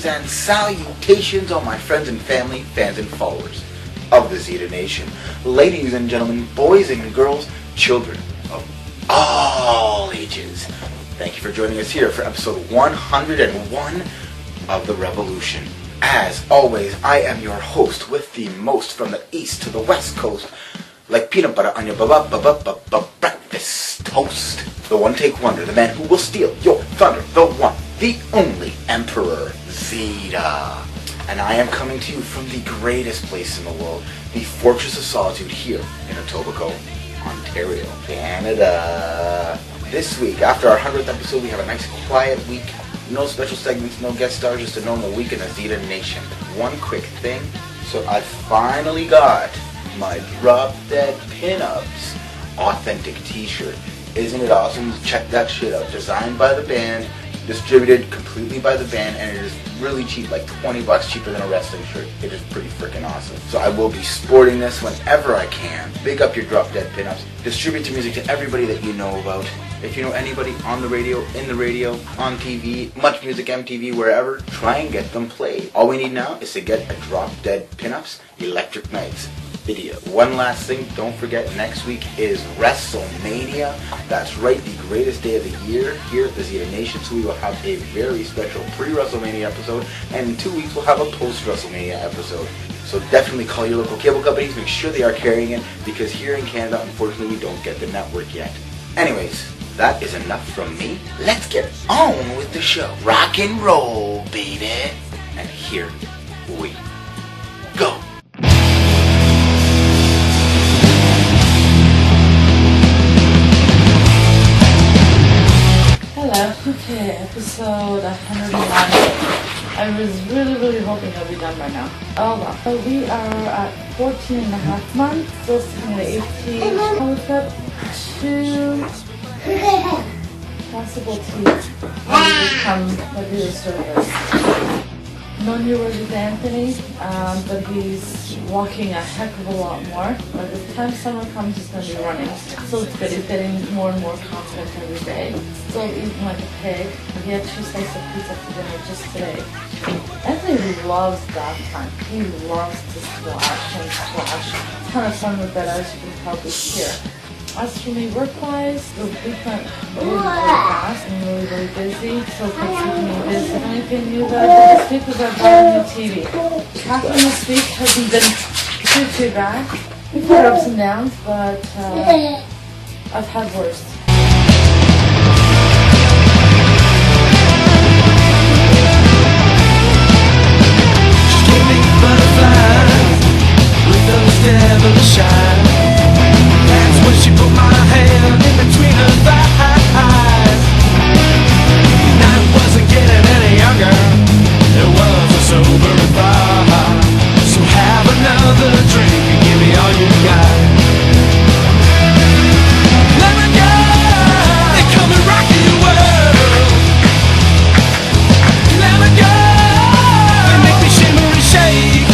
greetings and salutations, all my friends and family, fans and followers of the Zita Nation. Ladies and gentlemen, boys and girls, children of all ages. Thank you for joining us here for episode 101 of The Revolution. As always, I am your host with the most from the east to the west coast, like peanut butter on your breakfast toast. The one-take wonder, the man who will steal your thunder, the one, the only Emperor Zita. And I am coming to you from the greatest place in the world, the Fortress of Solitude here in Etobicoke, Ontario, Canada. This week, after our 100th episode, we have a nice quiet week. No special segments, no guest stars, just a normal week in the Zita Nation. One quick thing, so I finally got my Drop Dead Pinups authentic t-shirt. Isn't it awesome? Check that shit out. Designed by the band, distributed completely by the band, and it is really cheap, like 20 bucks cheaper than a wrestling shirt. It is pretty freaking awesome. So I will be sporting this whenever I can. Big up your Drop Dead Pinups. Distribute your music to everybody that you know about. If you know anybody on the radio, in the radio, on TV, Much Music, MTV, wherever, try and get them played. All we need now is to get a Drop Dead Pinups Electric Nights video. One last thing, don't forget, next week is Wrestlemania. That's right, the greatest day of the year here at the Zita Nation. So we will have a very special pre-Wrestlemania episode, and in 2 weeks we'll have a post-Wrestlemania episode. So definitely call your local cable companies, make sure they are carrying it, because here in Canada, unfortunately, we don't get the network yet. Anyways, that is enough from me. Let's get on with the show. Rock and roll, baby. And here we go. Hello. Okay, episode 101. I was really hoping I'll be done by now. Oh well. So we are at 14 and a half months, still sitting at 18. We've got 2 possible teeth when we become regular service. No new word with Anthony, but he's walking a heck of a lot more. By the time summer comes, he's going to be running. So it's good. He's getting more and more confident every day. Still eating like a pig. He had 2 slices of pizza for dinner just today. Anthony loves bath time. He loves to splash and splash. It's kind of fun with that, as you can probably hear. As for me, work-wise, the week went really fast and really busy, so it's keeping me busy. The only thing new that I did this week was I bought a new TV. Katherine this week hasn't been too bad. We've had ups and downs, but I've had worse. She's giving butterflies with those devilish eyes. That's when she put my hand in between her thighs. Night wasn't getting any younger, it was a sober thought. So have another drink and give me all you got. Let me go, they come and rock your world. Let me go, they make me shimmer and shake.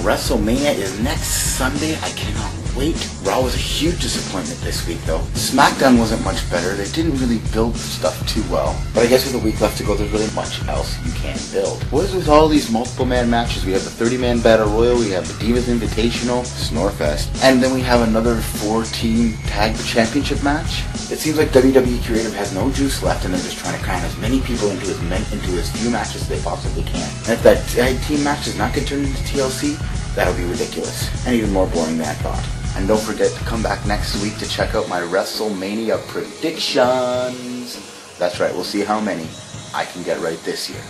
WrestleMania is next Sunday. I cannot wait. Raw was a huge disappointment this week though. SmackDown wasn't much better. They didn't really build stuff too well. But I guess with a week left to go, there's really much else you can't build. What is with all these multiple man matches? We have the 30-man Battle Royal, we have the Divas Invitational, Snorefest, and then we have another 4-team tag championship match. It seems like WWE Creative has no juice left and they're just trying to cram as many people into as few matches as they possibly can. And if that tag team match does not get turned into TLC, that'll be ridiculous, and even more boring than I thought. And don't forget to come back next week to check out my WrestleMania predictions. That's right, we'll see how many I can get right this year.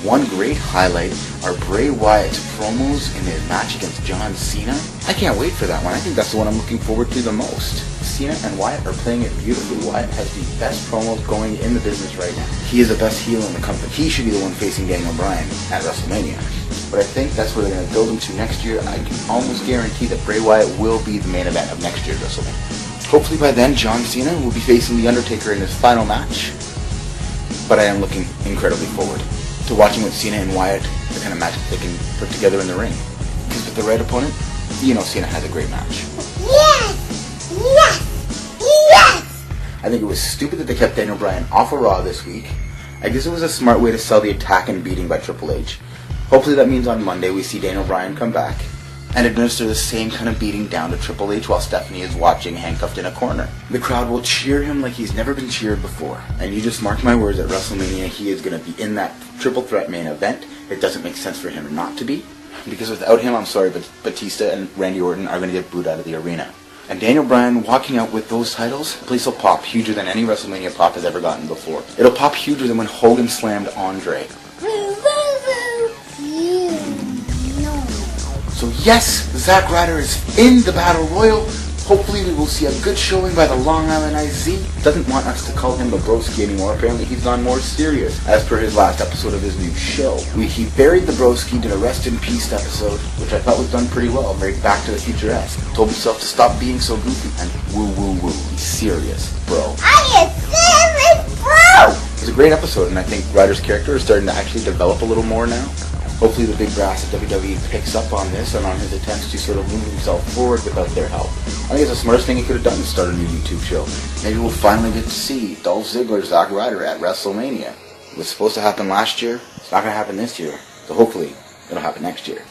One great highlight are Bray Wyatt's promos in his match against John Cena. I can't wait for that one. I think that's the one I'm looking forward to the most. Cena and Wyatt are playing it beautifully. Wyatt has the best promos going in the business right now. He is the best heel in the company. He should be the one facing Daniel Bryan at WrestleMania. But I think that's where they're going to build him to next year. I can almost guarantee that Bray Wyatt will be the main event of next year's WrestleMania. Hopefully by then, John Cena will be facing The Undertaker in his final match. But I am looking incredibly forward to watching with Cena and Wyatt, the kind of match they can put together in the ring. Because with the right opponent, you know Cena has a great match. Yes! Yes! Yes! I think it was stupid that they kept Daniel Bryan off of Raw this week. I guess it was a smart way to sell the attack and beating by Triple H. Hopefully that means on Monday we see Daniel Bryan come back and administer the same kind of beating down to Triple H while Stephanie is watching handcuffed in a corner. The crowd will cheer him like he's never been cheered before. And you just mark my words, at Wrestlemania he is going to be in that triple threat main event. It doesn't make sense for him not to be. Because without him, I'm sorry, but Batista and Randy Orton are going to get booed out of the arena. And Daniel Bryan walking out with those titles, the place will pop huger than any WrestleMania pop has ever gotten before. It'll pop huger than when Hogan slammed Andre. So yes, Zack Ryder is in the Battle Royal. Hopefully we will see a good showing by the Long Island IZ. Doesn't want us to call him the Broski anymore. Apparently he's gone more serious, as per his last episode of his new show. He buried the Broski, did a Rest in Peace episode, which I thought was done pretty well, very Back to the Future-esque. Told himself to stop being so goofy and woo woo woo. He's serious, bro. I am serious, bro! It was a great episode, and I think Ryder's character is starting to actually develop a little more now. Hopefully the big brass at WWE picks up on this and on his attempts to sort of move himself forward without their help. I think it's the smartest thing he could have done to start a new YouTube show. Maybe we'll finally get to see Dolph Ziggler's Zack Ryder at WrestleMania. It was supposed to happen last year. It's not going to happen this year. So hopefully it'll happen next year.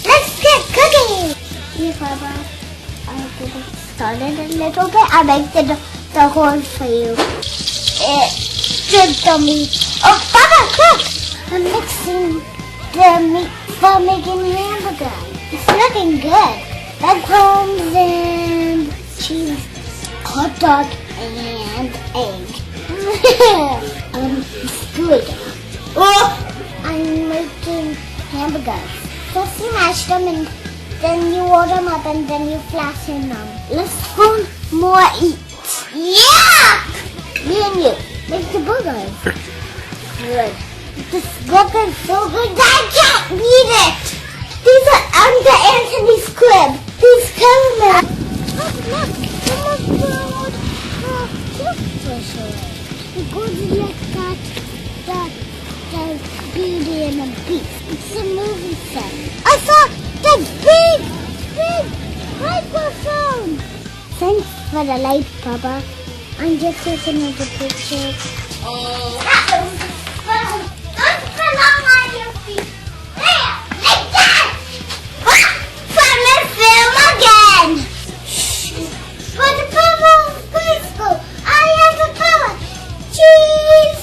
Let's get cooking! I did it started a little bit. I made the hole for you. It should the meat. Oh, Papa, cook! I'm mixing the meat for making hamburger. It's looking good. Breadcrumbs and cheese, hot dog, and egg. Good. Oh, I'm making hamburgers. First you mash them and then you warm them up and then you flatten them. Let's go more eat. Yeah! Me and you. Make the burgers. Good. This burger is so good that I can't eat it. These are under Anthony's crib. He's coming. Look. The good like that Beauty and the Beast. It's a movie set. I saw the big microphone. Thanks for the light, Papa. I'm just taking a picture. Don't spill on your feet. There, like that. From the film again. For the power of preschool, I have the power. Cheese.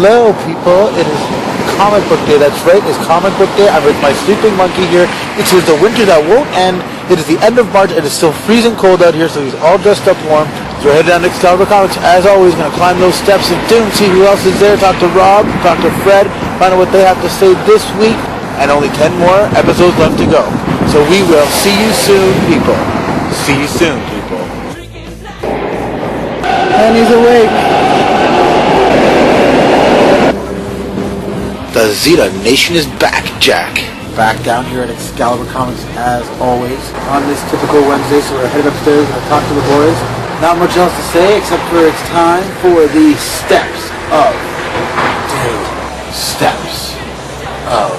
Hello people, it is comic book day, that's right, it's comic book day. I'm with my sleeping monkey here. It is the winter that won't end. It is the end of March, it is still freezing cold out here, so he's all dressed up warm. So we're headed down to Excalibur Comics. As always, gonna climb those steps and soon see who else is there, talk to Rob, talk to Fred, find out what they have to say this week, and only 10 more episodes left to go. So we will see you soon, people. See you soon, people. And he's awake. The Zita Nation is back, Jack. Back down here at Excalibur Comics as always on this typical Wednesday, so we're headed upstairs and talk to the boys. Not much else to say except for it's time for the steps of doom. Steps of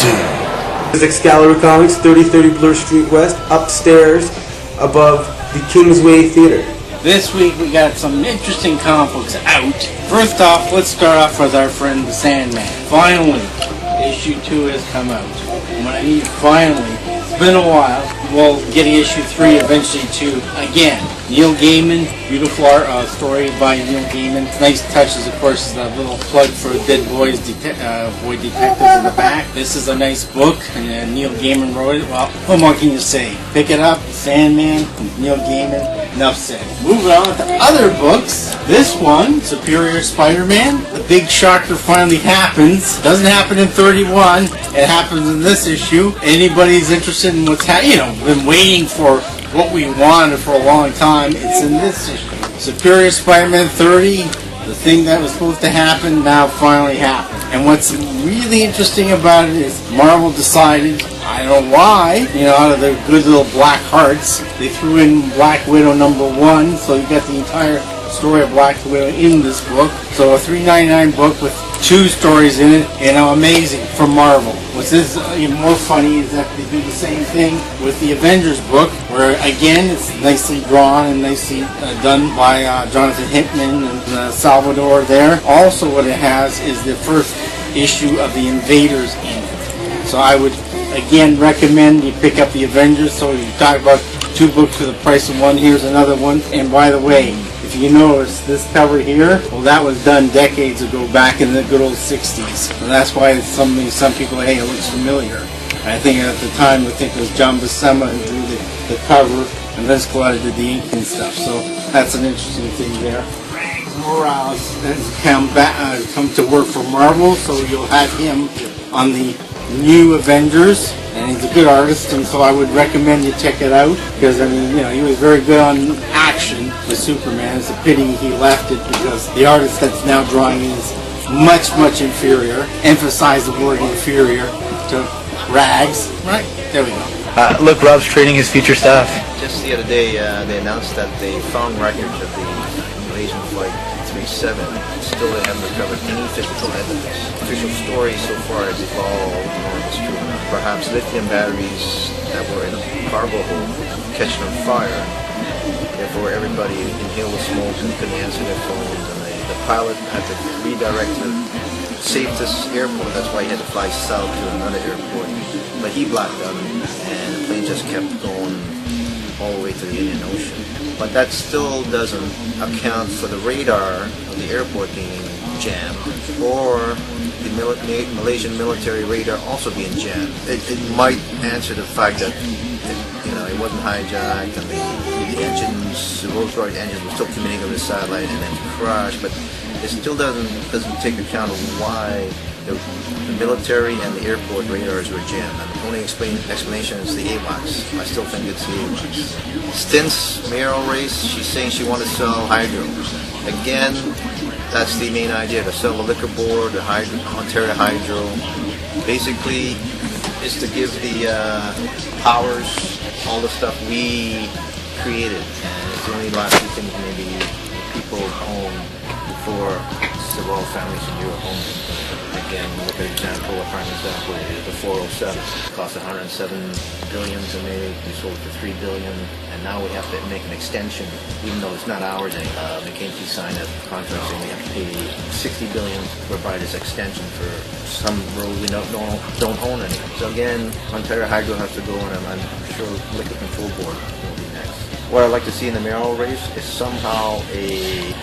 doom. This is Excalibur Comics, 3030 Bloor Street West, upstairs above the Kingsway Theater. This week we got some interesting comic books out. First off, let's start off with our friend the Sandman. Finally, issue 2 has come out. And when I mean finally, it's been a while. We'll get issue 3 eventually too. Again, Neil Gaiman, beautiful art, story by Neil Gaiman. Nice touches, of course, the little plug for Dead Boys, Boy Detectives in the back. This is a nice book, and Neil Gaiman wrote it. Well, what more can you say? Pick it up, Sandman, Neil Gaiman. Enough said. Moving on to other books. This one, Superior Spider-Man. The big shocker finally happens. Doesn't happen in 31. It happens in this issue. Anybody's interested in what's been waiting for what we wanted for a long time. It's in this issue. Superior Spider-Man 30. The thing that was supposed to happen now finally happened. And what's really interesting about it is Marvel decided, I don't know why, out of their good little black hearts, they threw in Black Widow #1, so you got the entire story of Black Widow in this book. So a $3.99 book with 2 stories in it, amazing from Marvel. What's even more funny is that they do the same thing with the Avengers book, where again it's nicely drawn and nicely done by Jonathan Hickman and Salvador there. Also what it has is the first issue of the Invaders in it. So I would again recommend you pick up the Avengers. So you talk about 2 books for the price of 1. Here's another one. And by the way, if you notice this cover here, well, that was done decades ago, back in the good old 60s. And that's why it's something some people, hey, it looks familiar. And I think at the time, I think it was John Buscema who drew the cover, and Vince Coletta did the ink and stuff. So that's an interesting thing there. Morales has come to work for Marvel, so you'll have him on the new Avengers, and he's a good artist, and so I would recommend you check it out, because he was very good on action with Superman. It's a pity he left it, because the artist that's now drawing it is much, much inferior. Emphasize the word inferior to rags. Right, there we go. Look, Rob's trading his future stuff. Just the other day, they announced that they found records of the Malaysian Flight 37. Still, they haven't recovered any physical evidence. Official story so far is all is true. Perhaps lithium batteries that were in a cargo hold catching on fire. Therefore, everybody inhaled the smoke and couldn't answer their phones. And the pilot had to redirect the safest airport. That's why he had to fly south to another airport. But he blacked out, and the plane just kept going all the way to the Indian Ocean. But that still doesn't account for the radar of the airport being jammed, or the Malaysian military radar also being jammed. It might answer the fact that it wasn't hijacked, and the engines, the Rolls-Royce engines were still committing over the satellite and then crashed, but it still doesn't take account of why the military and the airport radars were jammed. And the only explanation is the AWACS. I still think it's the AWACS. Stint's mayoral race, she's saying she wanted to sell hydro. Again, that's the main idea, to sell the liquor board, the Ontario Hydro. Basically, is to give the powers all the stuff we created. And it's the only last few things maybe people own before civil families in Europe own them. Again, look at example, a prime example is the 407. It cost 107 billion to make, we sold it for 3 billion, and now we have to make an extension, even though it's not ours anymore. McKinsey signed a contract saying we have to pay 60 billion to provide this extension for some road we don't own anymore. So again, Ontario Hydro has to go, and I'm sure Liquor Control Board will be next. What I'd like to see in the mayoral race is somehow a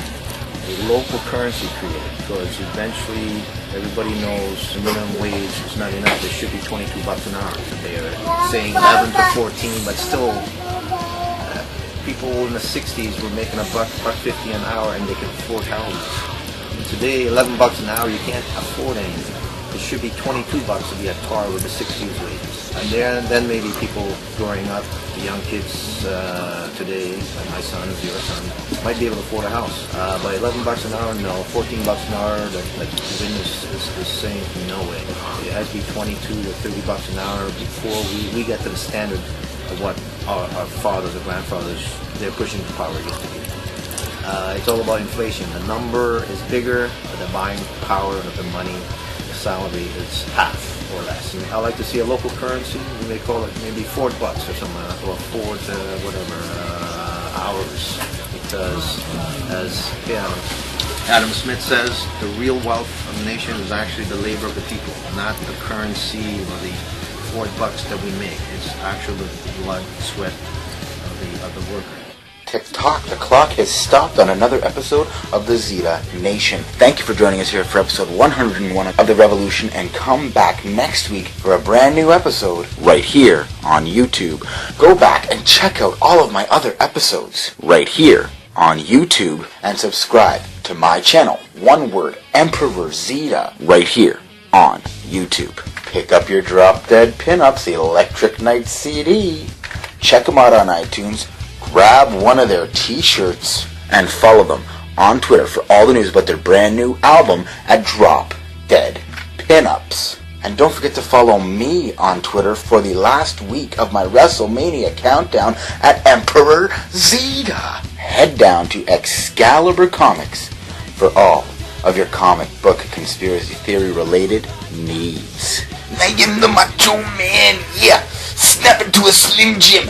local currency created, because eventually everybody knows the minimum wage is not enough. It should be $22 an hour. They are saying 11 to 14, but still, people in the 60s were making $1.50 an hour and they could afford houses. And today, $11 an hour, you can't afford anything. It should be $22 to be at par with the 60s wages. And then maybe people growing up, the young kids today, like my sons, your son, might be able to afford a house. By $11 an hour, no. $14 an hour, like the business is saying, no way. It has to be $22 to $30 an hour before we get to the standard of what our fathers or grandfathers, their pushing power used to be. It's all about inflation. The number is bigger, but the buying power of the money, the salary is half or less. I like to see a local currency. We may call it maybe $4 or something, or $4 to whatever hours. Because as Adam Smith says, the real wealth of the nation is actually the labor of the people, not the currency or the $4 that we make. It's actually the blood, sweat of the worker. Tick-tock, the clock has stopped on another episode of the Zita Nation. Thank you for joining us here for episode 101 of The Revolution, and come back next week for a brand new episode right here on YouTube. Go back and check out all of my other episodes right here on YouTube, and subscribe to my channel, one word, Emperor Zita, right here on YouTube. Pick up your Drop Dead Pinups, the Electric Night CD. Check them out on iTunes. Grab one of their t-shirts and follow them on Twitter for all the news about their brand new album at Drop Dead Pinups. And don't forget to follow me on Twitter for the last week of my Wrestlemania countdown at Emperor Zita. Head down to Excalibur Comics for all of your comic book conspiracy theory related needs. I am the Macho Man, yeah, snap into a Slim Jim.